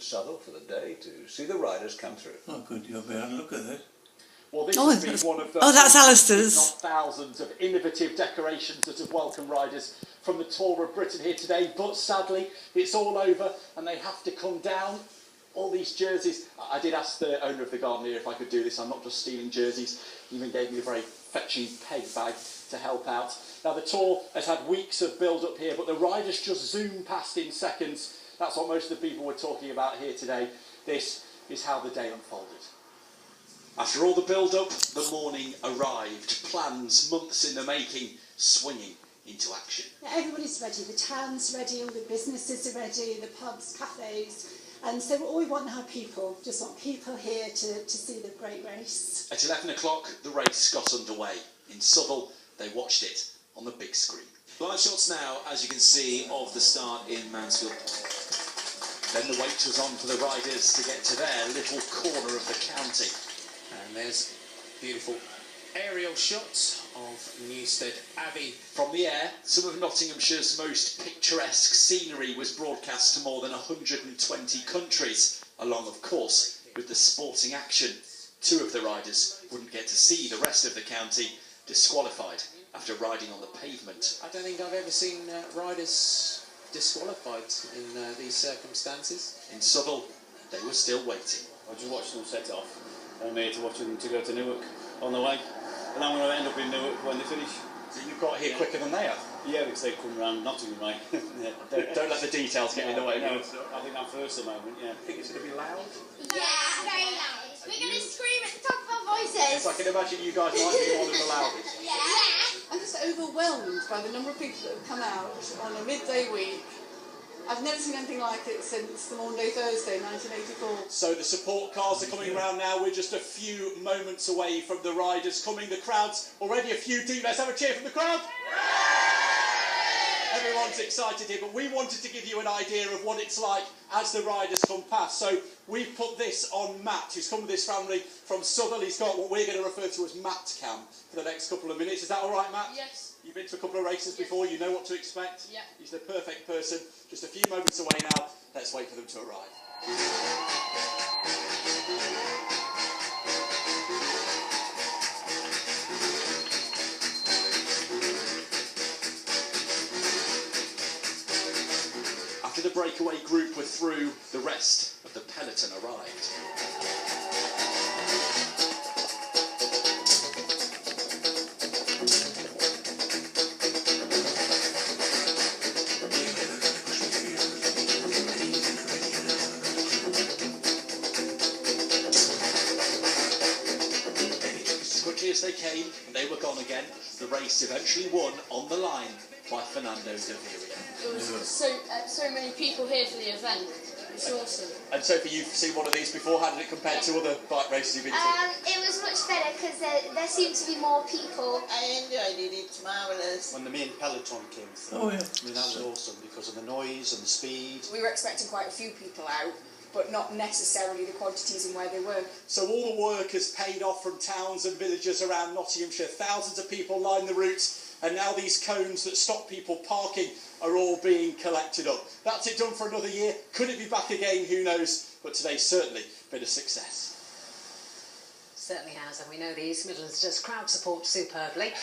Southwell for the day to see the riders come through. Oh, good, you'll be able to look at that. Well, this has been one of the that's Alistair's. if not thousands of innovative decorations that have welcomed riders from the Tour of Britain here today, but sadly it's all over and they have to come down. All these jerseys. I did ask the owner of the garden here if I could do this. I'm not just stealing jerseys. He even gave me a very fetching peg bag to help out. Now the Tour has had weeks of build up here, but the riders just zoom past in seconds. That's what most of the people were talking about here today. This is how the day unfolded. After all the build-up, the morning arrived. Plans, months in the making, swinging into action. Everybody's ready. The town's ready, all the businesses are ready, the pubs, cafes. And so all we want are people. Just want people here to see the great race. At 11 o'clock, the race got underway. In Southwell, they watched it on the big screen. Live shots now, as you can see, of the start in Mansfield. Then the wait was on for the riders to get to their little corner of the county. And there's beautiful aerial shots of Newstead Abbey. From the air, some of Nottinghamshire's most picturesque scenery was broadcast to more than 120 countries, along, of course, with the sporting action. Two of the riders wouldn't get to see the rest of the county, disqualified after riding on the pavement. I don't think I've ever seen riders disqualified in these circumstances. In Southwell, they were still waiting. I just watched them set off. I'm here to watch them to go to Newark on the way. And I'm going to end up in Newark when they finish. So you got here quicker than they have? Yeah, because they come round Nottingham way. Yeah. Don't let the details get in the way. No, I think I'm first at the moment, yeah. I think it's going to be loud. Yeah, very loud. We're going to scream at the top of our voices. So I can imagine you guys might be one of the loudest. Yeah. I'm just overwhelmed by the number of people that have come out on a midday week. I've never seen anything like it since the Maundy Thursday, 1984. So the support cars are coming around now. We're just a few moments away from the riders coming. The crowd's already a few deep. Let's have a cheer from the crowd. Everyone's excited here, but we wanted to give you an idea of what it's like as the riders come past. So we've put this on Matt, who's come with his family from Southwell. He's got what we're going to refer to as Matt Cam for the next couple of minutes. Is that all right, Matt? Yes. You've been to a couple of races before, you know what to expect. Yeah. He's the perfect person. Just a few moments away now. Let's wait for them to arrive. After the breakaway group were through, the rest of the peloton arrived. As they came, they were gone again. The race eventually won on the line by Fernando Gaviria. There was so many people here for the event. It's awesome. And Sophie, you've seen one of these before. How did it compare to other bike races you've been to? It was much better because there seemed to be more people. I enjoyed it. It's marvellous. When the main peloton came through, I mean, that was awesome because of the noise and the speed. We were expecting quite a few people out, but not necessarily the quantities and where they were. So all the work has paid off from towns and villages around Nottinghamshire. Thousands of people line the routes, and now these cones that stop people parking are all being collected up. That's it done for another year. Could it be back again? Who knows? But today's certainly been a success. Certainly has, and we know the East Midlands does crowd support superbly.